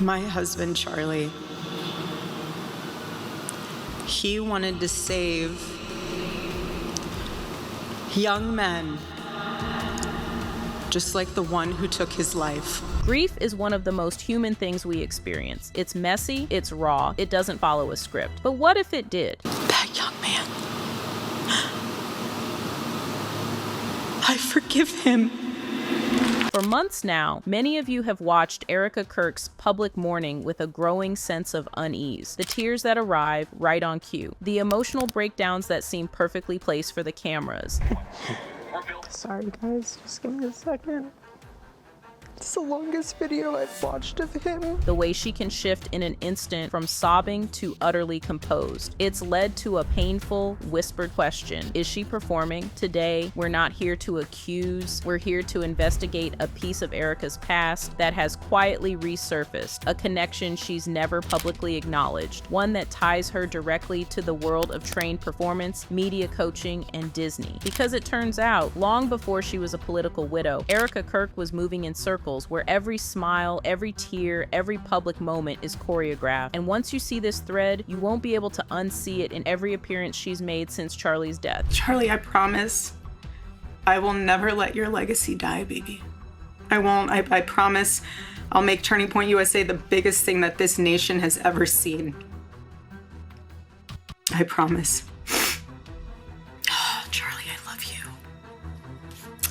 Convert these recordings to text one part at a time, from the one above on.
My husband, Charlie, he wanted to save young men, just like the one who took his life. Grief is one of the most human things we experience. It's messy, it's raw, it doesn't follow a script. But what if it did? That young man, I forgive him. For months now, many of you have watched Erika Kirk's public mourning with a growing sense of unease. The tears that arrive right on cue. The emotional breakdowns that seem perfectly placed for the cameras. Sorry guys, just give me a second. It's the longest video I've watched of him. The way she can shift in an instant from sobbing to utterly composed. It's led to a painful, whispered question. Is she performing? Today, we're not here to accuse. We're here to investigate a piece of Erika's past that has quietly resurfaced, a connection she's never publicly acknowledged, one that ties her directly to the world of trained performance, media coaching, and Disney. Because it turns out, long before she was a political widow, Erika Kirk was moving in circles where every smile, every tear, every public moment is choreographed. And once you see this thread, you won't be able to unsee it in every appearance she's made since Charlie's death. Charlie, I promise I will never let your legacy die, baby. I won't. I promise I'll make Turning Point USA the biggest thing that this nation has ever seen. I promise. Charlie, I love you.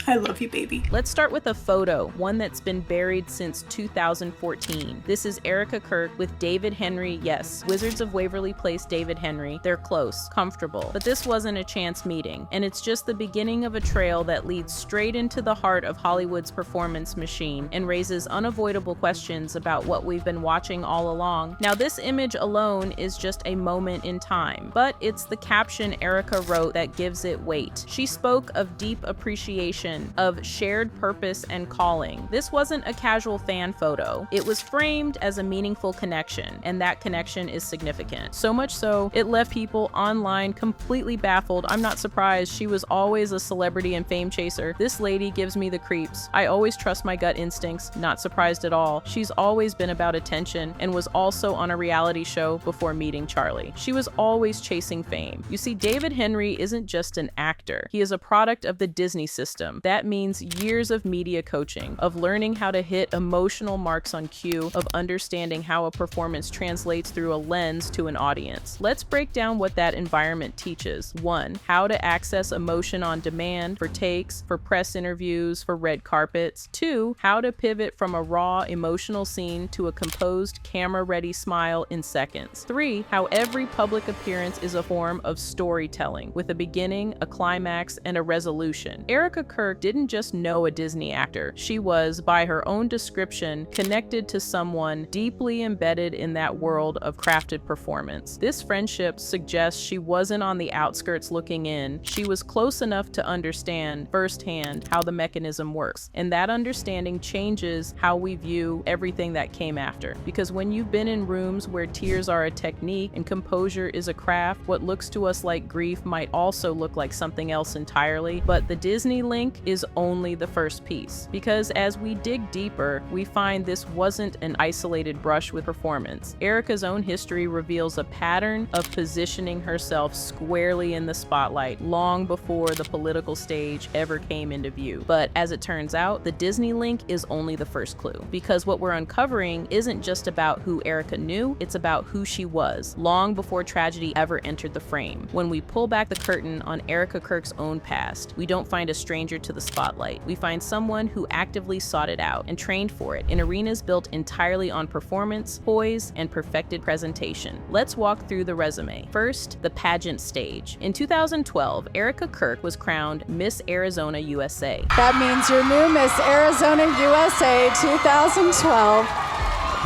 I love you, baby. Let's start with a photo, one that's been buried since 2014. This is Erika Kirk with David Henry. Yes, Wizards of Waverly Place David Henry. They're close, comfortable, but this wasn't a chance meeting, and it's just the beginning of a trail that leads straight into the heart of Hollywood's performance machine and raises unavoidable questions about what we've been watching all along. Now, this image alone is just a moment in time, but it's the caption Erika wrote that gives it weight. She spoke of deep appreciation, of shared purpose and calling. This wasn't a casual fan photo. It was framed as a meaningful connection, and that connection is significant. So much so, it left people online completely baffled. I'm not surprised. She was always a celebrity and fame chaser. This lady gives me the creeps. I always trust my gut instincts. Not surprised at all. She's always been about attention and was also on a reality show before meeting Charlie. She was always chasing fame. You see, David Henry isn't just an actor. He is a product of the Disney system. That means years of media coaching, of learning how to hit emotional marks on cue, of understanding how a performance translates through a lens to an audience. Let's break down what that environment teaches. 1, how to access emotion on demand for takes, for press interviews, for red carpets. 2, how to pivot from a raw emotional scene to a composed, camera-ready smile in seconds. 3, how every public appearance is a form of storytelling, with a beginning, a climax, and a resolution. Erika Kirk didn't just know a Disney actor. She was, by her own description, connected to someone deeply embedded in that world of crafted performance. This friendship suggests she wasn't on the outskirts looking in. She was close enough to understand firsthand how the mechanism works. And that understanding changes how we view everything that came after. Because when you've been in rooms where tears are a technique and composure is a craft, what looks to us like grief might also look like something else entirely. But the Disney link is only the first piece, because as we dig deeper, we find this wasn't an isolated brush with performance. Erika's own history reveals a pattern of positioning herself squarely in the spotlight long before the political stage ever came into view. But as it turns out, the Disney link is only the first clue, because what we're uncovering isn't just about who Erika knew, it's about who she was, long before tragedy ever entered the frame. When we pull back the curtain on Erika Kirk's own past, we don't find a stranger to the spotlight. We find someone who actively sought it out and trained for it in arenas built entirely on performance, poise, and perfected presentation. Let's walk through the resume. First, the pageant stage. In 2012, Erika Kirk was crowned Miss Arizona USA. That means your new Miss Arizona USA 2012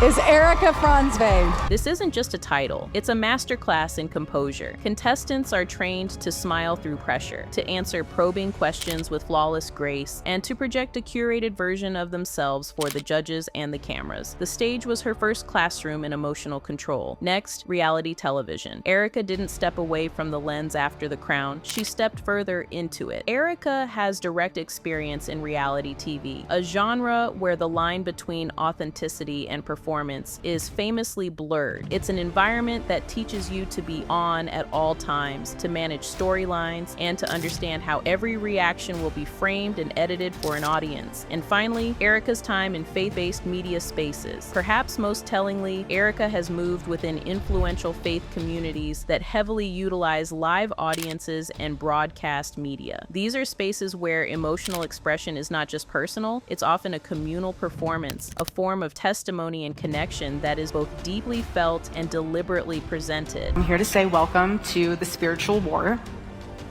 is Erika Franzwe. This isn't just a title, it's a masterclass in composure. Contestants are trained to smile through pressure, to answer probing questions with flawless grace, and to project a curated version of themselves for the judges and the cameras. The stage was her first classroom in emotional control. Next, reality television. Erika didn't step away from the lens after the crown, she stepped further into it. Erika has direct experience in reality TV, a genre where the line between authenticity and performance performance is famously blurred. It's an environment that teaches you to be on at all times, to manage storylines, and to understand how every reaction will be framed and edited for an audience. And finally, Erika's time in faith-based media spaces. Perhaps most tellingly, Erika has moved within influential faith communities that heavily utilize live audiences and broadcast media. These are spaces where emotional expression is not just personal, it's often a communal performance, a form of testimony and connection that is both deeply felt and deliberately presented. I'm here to say welcome to the spiritual war.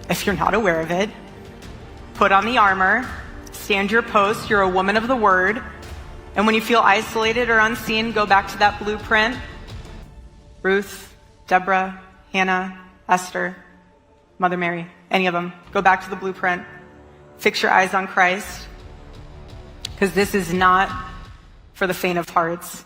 If you're not aware of it, put on the armor, stand your post, you're a woman of the word, and when you feel isolated or unseen, go back to that blueprint. Ruth, Deborah, Hannah, Esther, Mother Mary, any of them. Go back to the blueprint. Fix your eyes on Christ, because this is not for the faint of hearts,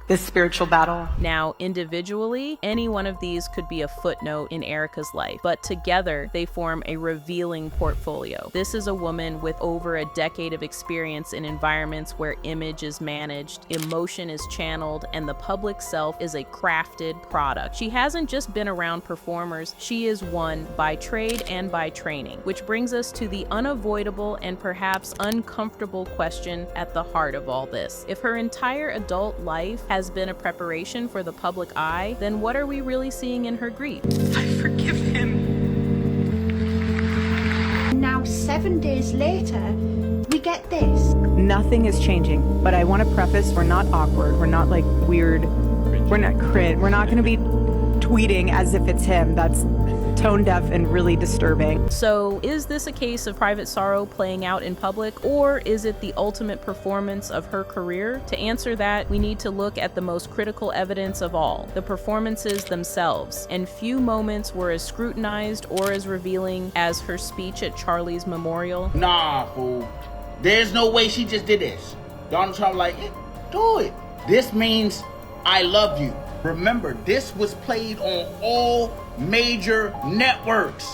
this spiritual battle. Now, individually, any one of these could be a footnote in Erika's life, but together they form a revealing portfolio. This is a woman with over a decade of experience in environments where image is managed, emotion is channeled, and the public self is a crafted product. She hasn't just been around performers, she is one by trade and by training, which brings us to the unavoidable and perhaps uncomfortable question at the heart of all this. If her entire adult life has been a preparation for the public eye, then what are we really seeing in her grief? I forgive him. Now, 7 days later, we get this. Nothing is changing, but I want to preface, we're not awkward. We're not like weird. We're not cringe. We're not going to be tweeting as if it's him. That's tone deaf and really disturbing. So is this a case of private sorrow playing out in public, or is it the ultimate performance of her career? To answer that, we need to look at the most critical evidence of all, the performances themselves, and few moments were as scrutinized or as revealing as her speech at Charlie's memorial. Nah, fool. There's no way she just did this. Donald Trump do it. This means I love you. Remember, this was played on all major networks.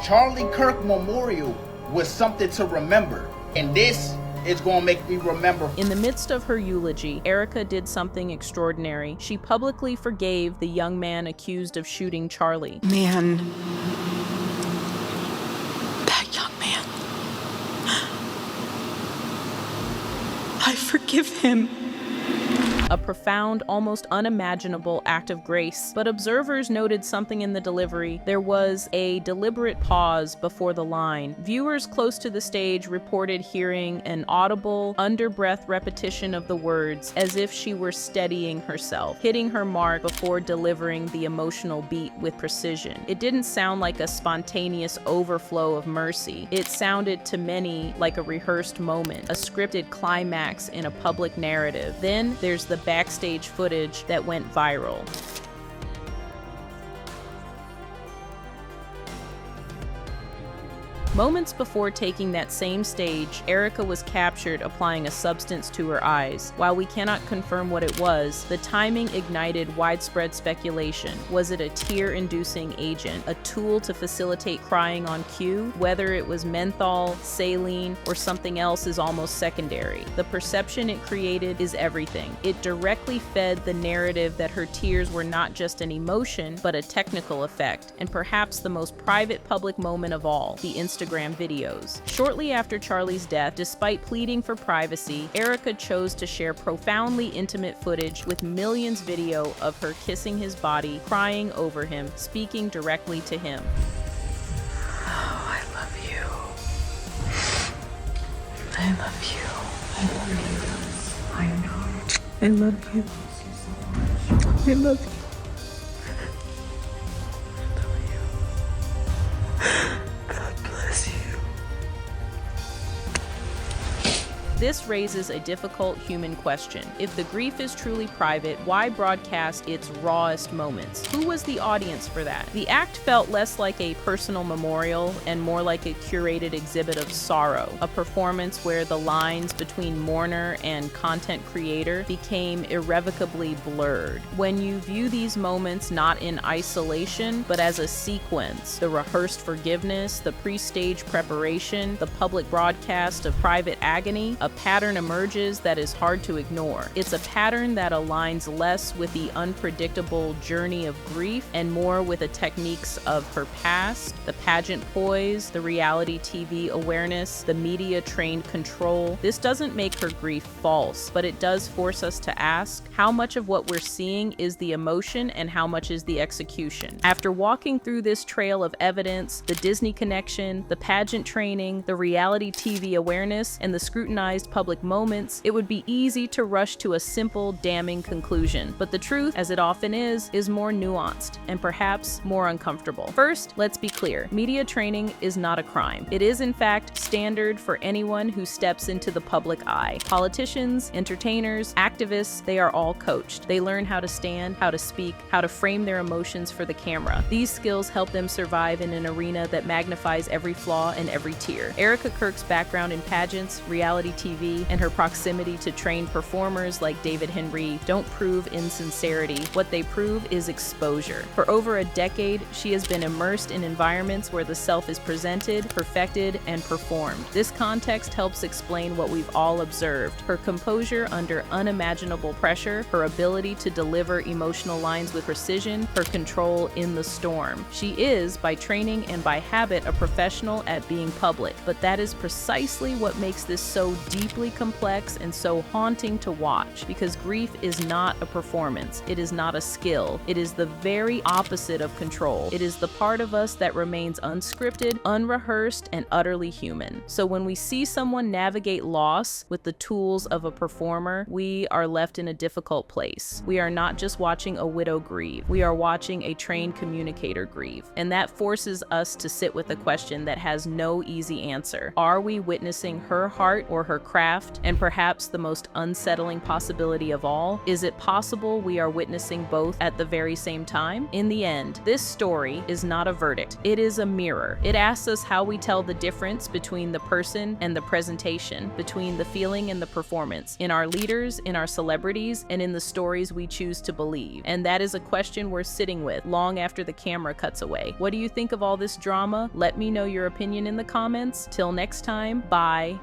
Charlie Kirk Memorial was something to remember. And this is gonna make me remember. In the midst of her eulogy, Erika did something extraordinary. She publicly forgave the young man accused of shooting Charlie. Man, that young man, I forgive him. A profound, almost unimaginable act of grace, but observers noted something in the delivery. There was a deliberate pause before the line. Viewers close to the stage reported hearing an audible, under-breath repetition of the words, as if she were steadying herself, hitting her mark before delivering the emotional beat with precision. It didn't sound like a spontaneous overflow of mercy. It sounded to many like a rehearsed moment, a scripted climax in a public narrative. Then there's the backstage footage that went viral. Moments before taking that same stage, Erika was captured applying a substance to her eyes. While we cannot confirm what it was, the timing ignited widespread speculation. Was it a tear-inducing agent, a tool to facilitate crying on cue? Whether it was menthol, saline, or something else is almost secondary. The perception it created is everything. It directly fed the narrative that her tears were not just an emotion, but a technical effect, and perhaps the most private public moment of all, the Instagram videos. Shortly after Charlie's death, despite pleading for privacy, Erika chose to share profoundly intimate footage with millions video of her kissing his body, crying over him, speaking directly to him. Oh, I love you. I love you. I love you. I know. I love you. I love you. This raises a difficult human question. If the grief is truly private, why broadcast its rawest moments? Who was the audience for that? The act felt less like a personal memorial and more like a curated exhibit of sorrow, a performance where the lines between mourner and content creator became irrevocably blurred. When you view these moments not in isolation, but as a sequence, the rehearsed forgiveness, the pre-stage preparation, the public broadcast of private agony, a pattern emerges that is hard to ignore. It's a pattern that aligns less with the unpredictable journey of grief and more with the techniques of her past, the pageant poise, the reality TV awareness, the media-trained control. This doesn't make her grief false, but it does force us to ask how much of what we're seeing is the emotion and how much is the execution. After walking through this trail of evidence, the Disney connection, the pageant training, the reality TV awareness, and the scrutinized public moments, it would be easy to rush to a simple, damning conclusion. But the truth, as it often is more nuanced and perhaps more uncomfortable. First, let's be clear. Media training is not a crime. It is, in fact, standard for anyone who steps into the public eye. Politicians, entertainers, activists, they are all coached. They learn how to stand, how to speak, how to frame their emotions for the camera. These skills help them survive in an arena that magnifies every flaw and every tear. Erika Kirk's background in pageants, reality TV, and her proximity to trained performers like David Henry don't prove insincerity. What they prove is exposure. For over a decade, she has been immersed in environments where the self is presented, perfected, and performed. This context helps explain what we've all observed: her composure under unimaginable pressure, her ability to deliver emotional lines with precision, her control in the storm. She is, by training and by habit, a professional at being public, but that is precisely what makes this so deeply complex and so haunting to watch, because grief is not a performance. It is not a skill. It is the very opposite of control. It is the part of us that remains unscripted, unrehearsed, and utterly human. So when we see someone navigate loss with the tools of a performer, we are left in a difficult place. We are not just watching a widow grieve. We are watching a trained communicator grieve. And that forces us to sit with a question that has no easy answer. Are we witnessing her heart or her craft? And perhaps the most unsettling possibility of all, is it possible we are witnessing both at the very same time? In the end, this story is not a verdict. It is a mirror. It asks us how we tell the difference between the person and the presentation, between the feeling and the performance, in our leaders, in our celebrities, and in the stories we choose to believe. And that is a question we're sitting with long after the camera cuts away. What do you think of all this drama? Let me know your opinion in the comments. Till next time, bye.